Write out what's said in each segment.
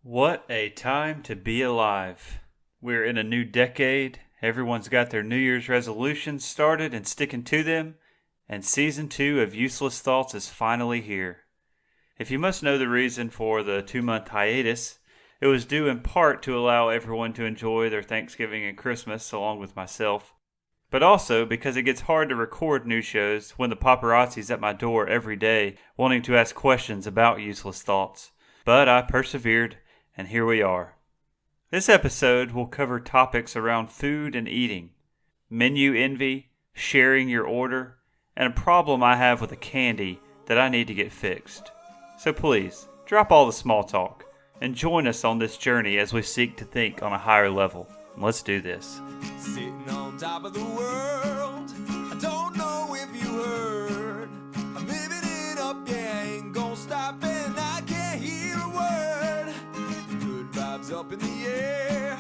What a time to be alive. We're in a new decade. Everyone's got their New Year's resolutions started and sticking to them. And Season 2 of Useless Thoughts is finally here. If you must know the reason for the 2-month hiatus, it was due in part to allow everyone to enjoy their Thanksgiving and Christmas along with myself. But also because it gets hard to record new shows when the paparazzi's at my door every day wanting to ask questions about Useless Thoughts. But I persevered, and here we are. This episode will cover topics around food and eating, menu envy, sharing your order, and a problem I have with a candy that I need to get fixed. So please, drop all the small talk and join us on this journey as we seek to think on a higher level. Let's do this. Sitting on top of the world, I don't know if you heard. I'm living it up, yeah, I ain't gonna stop, and I can't hear a word. Good vibes up in the air,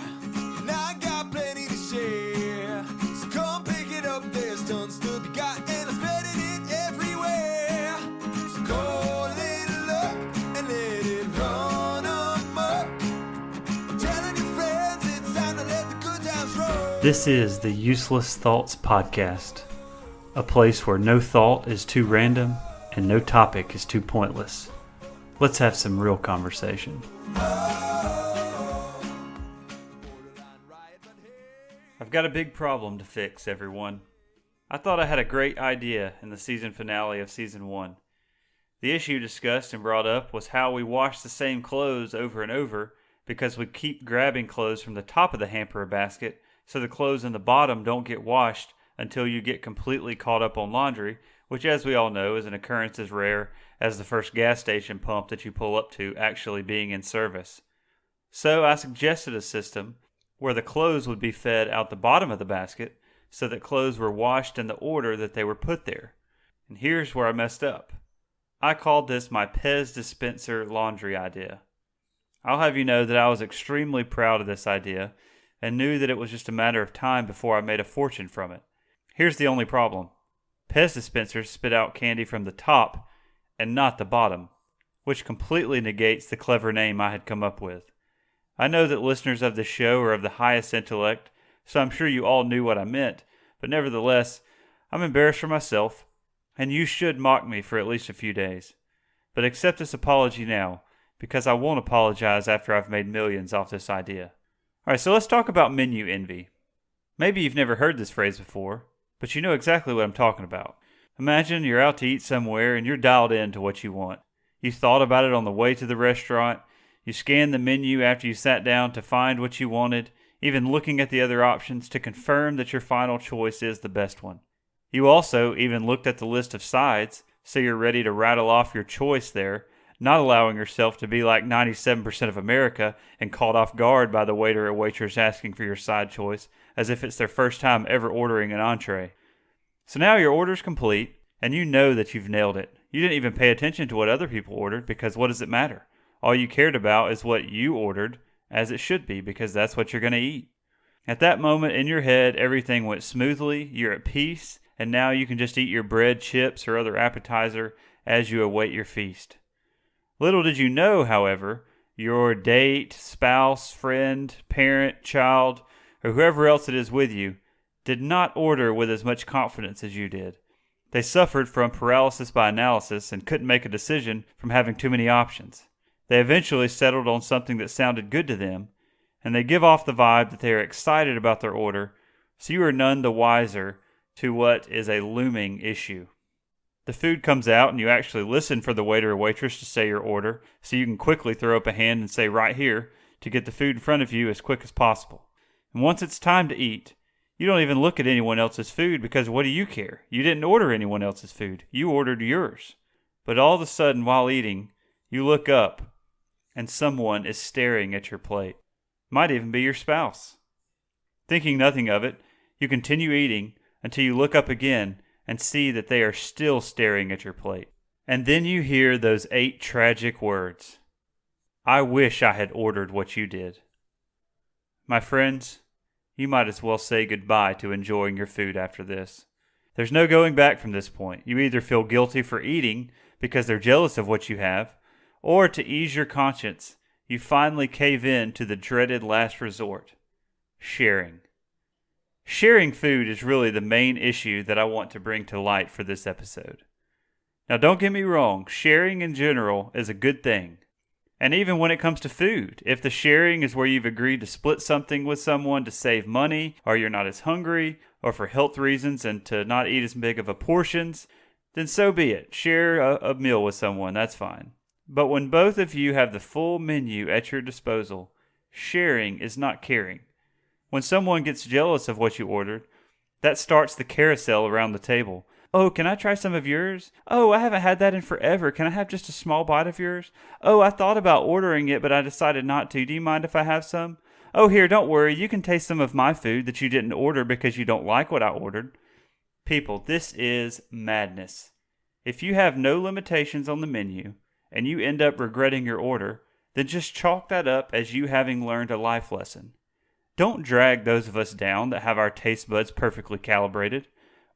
and I got plenty to share. So come pick it up, there's tons to be got, and I'm spreading it everywhere. So go a little up and let it run amok. I'm telling your friends it's time to let the good times roll. This is the Useless Thoughts Podcast, a place where no thought is too random and no topic is too pointless. Let's have some real conversation. I've got a big problem to fix, everyone. I thought I had a great idea in the season finale of Season 1. The issue discussed and brought up was how we wash the same clothes over and over because we keep grabbing clothes from the top of the hamper or basket so the clothes in the bottom don't get washed until you get completely caught up on laundry, which, as we all know, is an occurrence as rare as the first gas station pump that you pull up to actually being in service. So I suggested a system where the clothes would be fed out the bottom of the basket so that clothes were washed in the order that they were put there. And here's where I messed up. I called this my Pez dispenser laundry idea. I'll have you know that I was extremely proud of this idea and knew that it was just a matter of time before I made a fortune from it. Here's the only problem. Pez dispensers spit out candy from the top and not the bottom, which completely negates the clever name I had come up with. I know that listeners of this show are of the highest intellect, so I'm sure you all knew what I meant, but nevertheless, I'm embarrassed for myself, and you should mock me for at least a few days. But accept this apology now, because I won't apologize after I've made millions off this idea. Alright, so let's talk about menu envy. Maybe you've never heard this phrase before, but you know exactly what I'm talking about. Imagine you're out to eat somewhere and you're dialed in to what you want. You thought about it on the way to the restaurant. You scanned the menu after you sat down to find what you wanted, even looking at the other options to confirm that your final choice is the best one. You also even looked at the list of sides, so you're ready to rattle off your choice there, not allowing yourself to be like 97% of America and caught off guard by the waiter or waitress asking for your side choice, as if it's their first time ever ordering an entree. So now your order's complete, and you know that you've nailed it. You didn't even pay attention to what other people ordered, because what does it matter? All you cared about is what you ordered, as it should be, because that's what you're going to eat. At that moment in your head, everything went smoothly, you're at peace, and now you can just eat your bread, chips, or other appetizer as you await your feast. Little did you know, however, your date, spouse, friend, parent, child, or whoever else it is with you, did not order with as much confidence as you did. They suffered from paralysis by analysis and couldn't make a decision from having too many options. They eventually settled on something that sounded good to them, and they give off the vibe that they are excited about their order, so you are none the wiser to what is a looming issue. The food comes out and you actually listen for the waiter or waitress to say your order, so you can quickly throw up a hand and say right here to get the food in front of you as quick as possible. And once it's time to eat, you don't even look at anyone else's food, because what do you care? You didn't order anyone else's food. You ordered yours. But all of a sudden while eating, you look up and someone is staring at your plate. Might even be your spouse. Thinking nothing of it, you continue eating until you look up again and see that they are still staring at your plate. And then you hear those 8 tragic words. I wish I had ordered what you did. My friends, you might as well say goodbye to enjoying your food after this. There's no going back from this point. You either feel guilty for eating because they're jealous of what you have, or to ease your conscience, you finally cave in to the dreaded last resort: sharing. Sharing food is really the main issue that I want to bring to light for this episode. Now, don't get me wrong, sharing in general is a good thing. And even when it comes to food, if the sharing is where you've agreed to split something with someone to save money, or you're not as hungry, or for health reasons and to not eat as big of a portions, then so be it. Share a meal with someone, that's fine. But when both of you have the full menu at your disposal, sharing is not caring. When someone gets jealous of what you ordered, that starts the carousel around the table. Oh, can I try some of yours? Oh, I haven't had that in forever. Can I have just a small bite of yours? Oh, I thought about ordering it, but I decided not to. Do you mind if I have some? Oh, here, don't worry. You can taste some of my food that you didn't order because you don't like what I ordered. People, this is madness. If you have no limitations on the menu and you end up regretting your order, then just chalk that up as you having learned a life lesson. Don't drag those of us down that have our taste buds perfectly calibrated.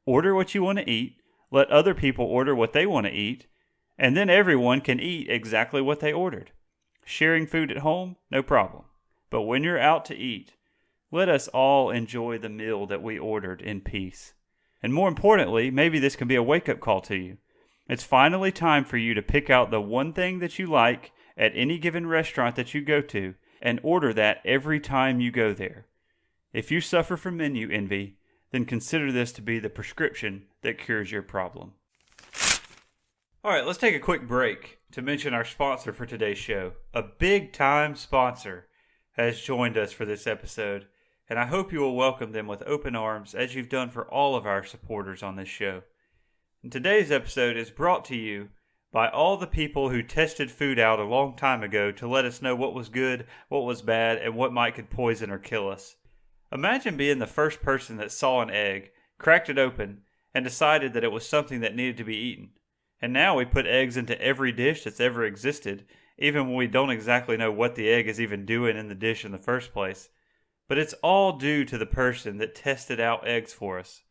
Order what you want to eat, let other people order what they want to eat, and then everyone can eat exactly what they ordered. Sharing food at home, no problem. But when you're out to eat, let us all enjoy the meal that we ordered in peace. And more importantly, maybe this can be a wake-up call to you. It's finally time for you to pick out the one thing that you like at any given restaurant that you go to and order that every time you go there. If you suffer from menu envy, then consider this to be the prescription that cures your problem. All right, let's take a quick break to mention our sponsor for today's show. A big-time sponsor has joined us for this episode, and I hope you will welcome them with open arms as you've done for all of our supporters on this show. And today's episode is brought to you by all the people who tested food out a long time ago to let us know what was good, what was bad, and what might could poison or kill us. Imagine being the first person that saw an egg, cracked it open, and decided that it was something that needed to be eaten. And now we put eggs into every dish that's ever existed, even when we don't exactly know what the egg is even doing in the dish in the first place. But it's all due to the person that tested out eggs for us.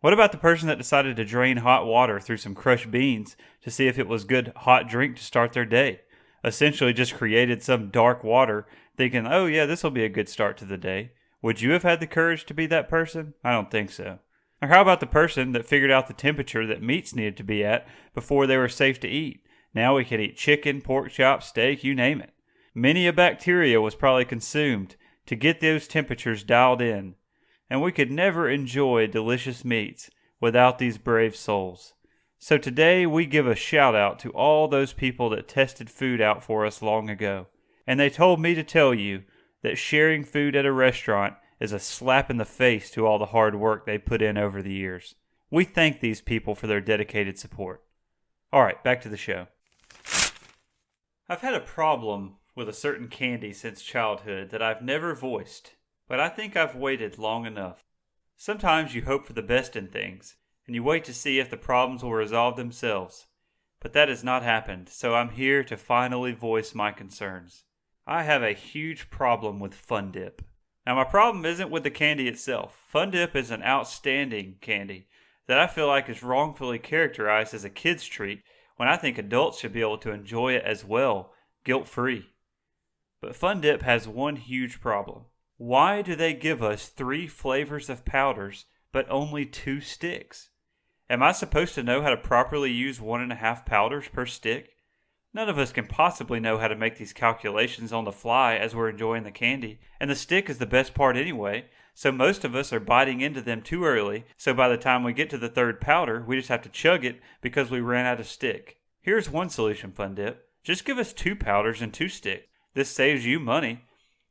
What about the person that decided to drain hot water through some crushed beans to see if it was good hot drink to start their day? Essentially just created some dark water thinking, oh yeah, this will be a good start to the day. Would you have had the courage to be that person? I don't think so. Or how about the person that figured out the temperature that meats needed to be at before they were safe to eat? Now we can eat chicken, pork chops, steak, you name it. Many a bacteria was probably consumed to get those temperatures dialed in. And we could never enjoy delicious meats without these brave souls. So today we give a shout out to all those people that tested food out for us long ago. And they told me to tell you that sharing food at a restaurant is a slap in the face to all the hard work they put in over the years. We thank these people for their dedicated support. All right, back to the show. I've had a problem with a certain candy since childhood that I've never voiced, but I think I've waited long enough. Sometimes you hope for the best in things, and you wait to see if the problems will resolve themselves. But that has not happened, so I'm here to finally voice my concerns. I have a huge problem with Fun Dip. Now, my problem isn't with the candy itself. Fun Dip is an outstanding candy that I feel like is wrongfully characterized as a kid's treat when I think adults should be able to enjoy it as well, guilt-free. But Fun Dip has one huge problem. Why do they give us 3 flavors of powders but only 2 sticks? Am I supposed to know how to properly use 1.5 powders per stick? None of us can possibly know how to make these calculations on the fly as we're enjoying the candy, and the stick is the best part anyway, so most of us are biting into them too early, so by the time we get to the 3rd powder, we just have to chug it because we ran out of stick. Here's one solution, Fun Dip. Just give us 2 powders and 2 sticks. This saves you money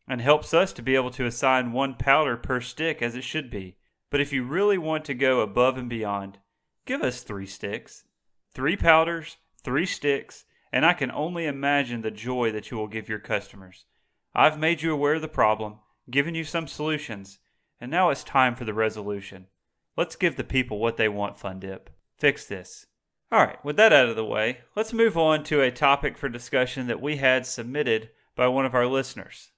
and helps us to be able to assign 1 powder per stick as it should be. But if you really want to go above and beyond, give us 3 sticks. 3 powders, 3 sticks, and I can only imagine the joy that you will give your customers. I've made you aware of the problem, given you some solutions, and now it's time for the resolution. Let's give the people what they want, Fun Dip. Fix this. Alright, with that out of the way, let's move on to a topic for discussion that we had submitted by one of our listeners.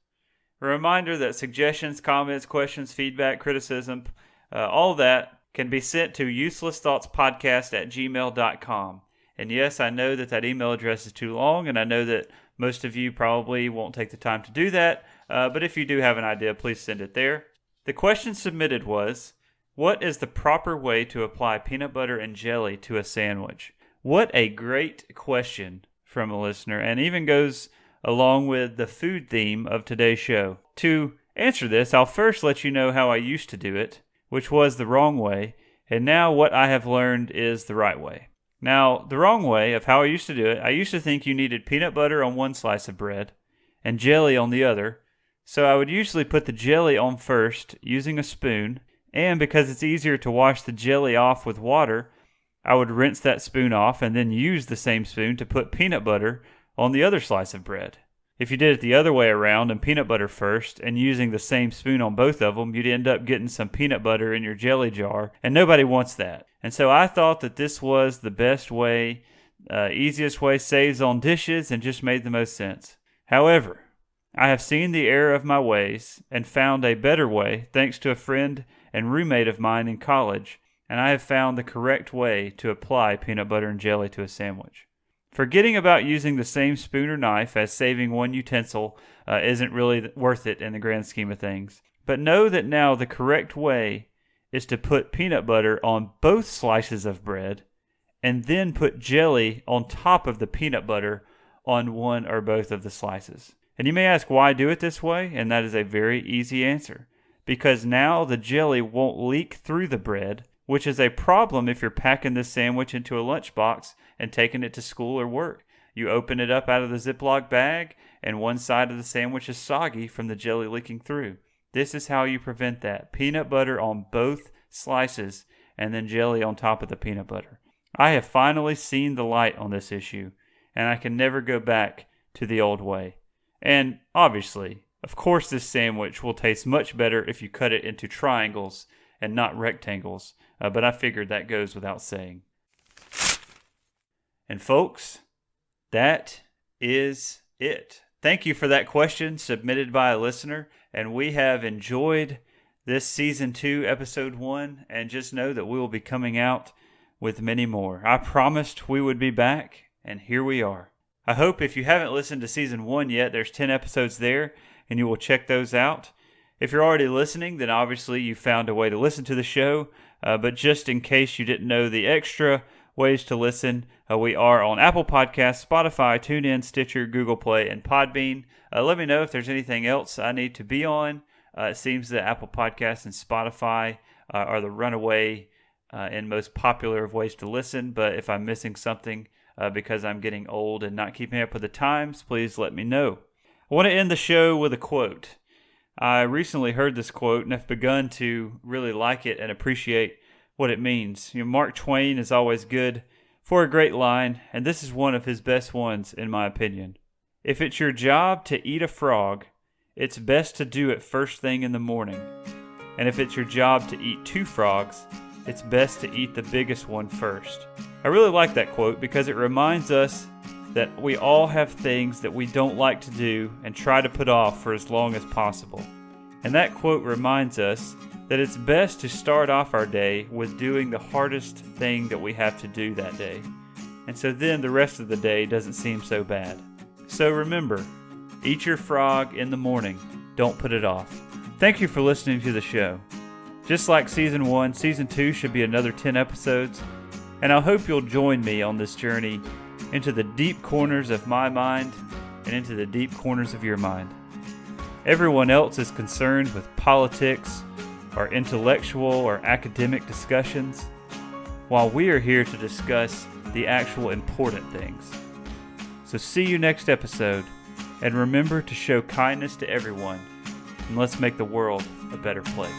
A reminder that suggestions, comments, questions, feedback, criticism, all that can be sent to uselessthoughtspodcast@gmail.com. And yes, I know that email address is too long, and I know that Most of you probably won't take the time to do that, but if you do have an idea, please send it there. The question submitted was, what is the proper way to apply peanut butter and jelly to a sandwich? What a great question from a listener, and even goes along with the food theme of today's show. To answer this, I'll first let you know how I used to do it, which was the wrong way, and now what I have learned is the right way. Now, the wrong way of how I used to do it, I used to think you needed peanut butter on one slice of bread and jelly on the other, so I would usually put the jelly on first using a spoon, and because it's easier to wash the jelly off with water, I would rinse that spoon off and then use the same spoon to put peanut butter on the other slice of bread. If you did it the other way around and peanut butter first and using the same spoon on both of them, you'd end up getting some peanut butter in your jelly jar, and nobody wants that. And so I thought that this was the best way, easiest way, saves on dishes, and just made the most sense. However, I have seen the error of my ways and found a better way thanks to a friend and roommate of mine in college, and I have found the correct way to apply peanut butter and jelly to a sandwich. Forgetting about using the same spoon or knife as saving one utensil isn't really worth it in the grand scheme of things. But know that now the correct way is to put peanut butter on both slices of bread and then put jelly on top of the peanut butter on one or both of the slices. And you may ask why do it this way, and that is a very easy answer. Because now the jelly won't leak through the bread, which is a problem if you're packing this sandwich into a lunchbox and taking it to school or work. You open it up out of the Ziploc bag, and one side of the sandwich is soggy from the jelly leaking through. This is how you prevent that. Peanut butter on both slices, and then jelly on top of the peanut butter. I have finally seen the light on this issue, and I can never go back to the old way. And obviously, of course, this sandwich will taste much better if you cut it into triangles and not rectangles, but I figured that goes without saying. And folks, that is it. Thank you for that question submitted by a listener, and we have enjoyed this Season 2, Episode 1, and just know that we will be coming out with many more. I promised we would be back, and here we are. I hope if you haven't listened to Season 1 yet, there's 10 episodes there, and you will check those out. If you're already listening, then obviously you found a way to listen to the show, but just in case you didn't know the extra ways to listen, we are on Apple Podcasts, Spotify, TuneIn, Stitcher, Google Play, and Podbean. Let me know if there's anything else I need to be on. It seems that Apple Podcasts and Spotify are the runaway and most popular of ways to listen, but if I'm missing something because I'm getting old and not keeping up with the times, please let me know. I want to end the show with a quote. I recently heard this quote and have begun to really like it and appreciate what it means. Mark Twain is always good for a great line, and this is one of his best ones in my opinion. If it's your job to eat a frog, it's best to do it first thing in the morning. And if it's your job to eat 2 frogs, it's best to eat the biggest one first. I really like that quote because it reminds us that we all have things that we don't like to do and try to put off for as long as possible. And that quote reminds us that it's best to start off our day with doing the hardest thing that we have to do that day. And so then the rest of the day doesn't seem so bad. So remember, eat your frog in the morning. Don't put it off. Thank you for listening to the show. Just like Season 1, Season 2 should be another 10 episodes, and I hope you'll join me on this journey into the deep corners of my mind and into the deep corners of your mind. Everyone else is concerned with politics or intellectual or academic discussions, while we are here to discuss the actual important things. So see you next episode, and remember to show kindness to everyone, and let's make the world a better place.